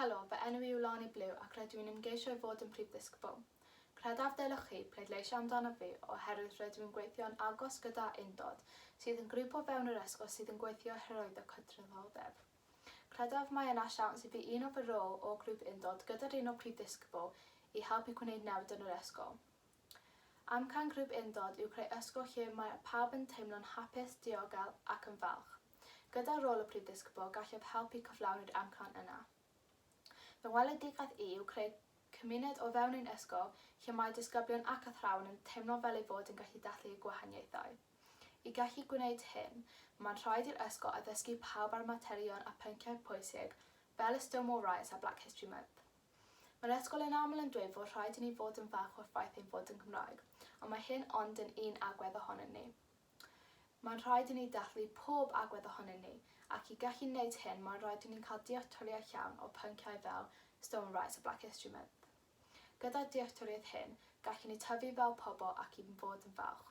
Helo, fy enw yw Lani Blew ac rydw i'n ymgeisio i fod yn prif ddisgybl. Credaf ddylech chi pleidleisio amdano fi oherwydd rydw i'n gweithio'n agos gyda Undod, sydd yn grŵp o fewn yr ysgol sydd yn gweithio hyrwyddo cydraddoldeb. Credaf mae yna siawns i fi un o fy rôl o grŵp Undod gyda'r un o prif ddisgybl i helpu gwneud newid yn yr ysgol. Amcan grŵp Undod yw creu ysgol lle mae pawb yn teimlo'n hapus, diogel ac yn falch. Gyda rôl y prif ddisgybl gallaf helpu cyflawni'r amcan yna. Fy weledigaeth i yw creu cymuned o fewn ein ysgol lle mae disgyblion ac athrawon yn teimlo fel ei fod yn gallu dathlu gwahaniaethau. I gallu gwneud hyn, mae'n rhaid i'r ysgol addysgu pawb ar materion a pynciau pwysig fel y Stonewall Riots a Black History Month. Mae'r ysgol yn aml yn dweud fod rhaid i ni fod yn falch o'r ffaith ein fod yn Cymraeg, ond mae hyn ond yn un agwedd ohonyn ni. Mae'n rhaid i ni dathlu pob agwedd ohonyn ni, ac i gallu wneud hyn, mae'n rhaid i ni'n cael dealltwriaeth llawn o pynciau fel Stonewall Riots a Black History Month. Gyda dealltwriaeth hyn, gallwn ni tyfu fel pobl ac i fod yn falch.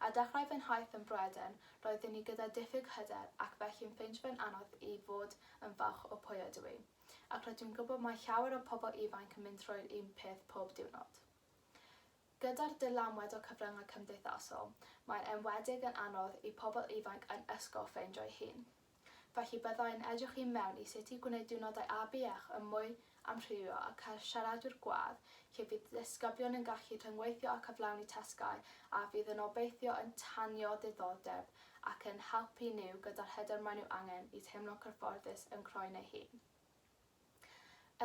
A dechrau fy nhaith yn Bryden, roeddwn ni gyda diffyg hyder ac felly'n ffeindio fe'n anodd i fod yn falch o pwy ydw i, ac rydw i'n gwybod mae llawer o pobl ifanc yn mynd trwy'r un peth pob diwrnod. Gyda'r dylanwad o cyfryngau cymdeithasol, mae'n enwedig yn anodd i pobl ifanc yn ysgol ffeindio'u hun. Felly byddai'n edrych i mewn i sut i gwneud diwrnodau ABF yn mwy amrywio a cael siaradwyr gwadd lle fydd disgyblion yn gallu rhyngweithio a cyflawni tasgau a fydd yn obeithio yn tanio diddordeb ac yn helpu nhw gyda'r hyder maen nhw angen i teimlo cyfforddus yn croen eu hun.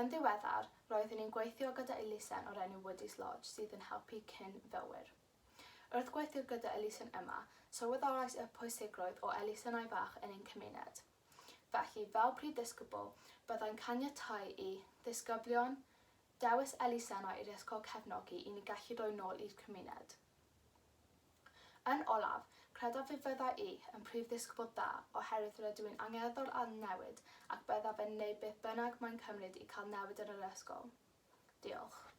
Yn ddiweddar, roeddwn i'n gweithio gyda elusen o'r enw Woody's Lodge sydd yn helpu cyn-fywir. Wrth gweithio gyda elusen yma, sylweddolais y pwysigrwydd o elusennau fach yn ein cymuned. Felly, fel prif ddisgybl, byddai'n caniatáu i ddisgyblion dewis elusennau i'r ysgol cefnogi i ni gallu rhoi nôl i'r cymuned. Yn olaf, credaf y fyddai i yn prif ddisgybl da oherwydd rydw i'n angerddol ar newid ac byddaf yn wneud beth bynnag mae'n cymryd i cael newid yn yr ysgol. Diolch.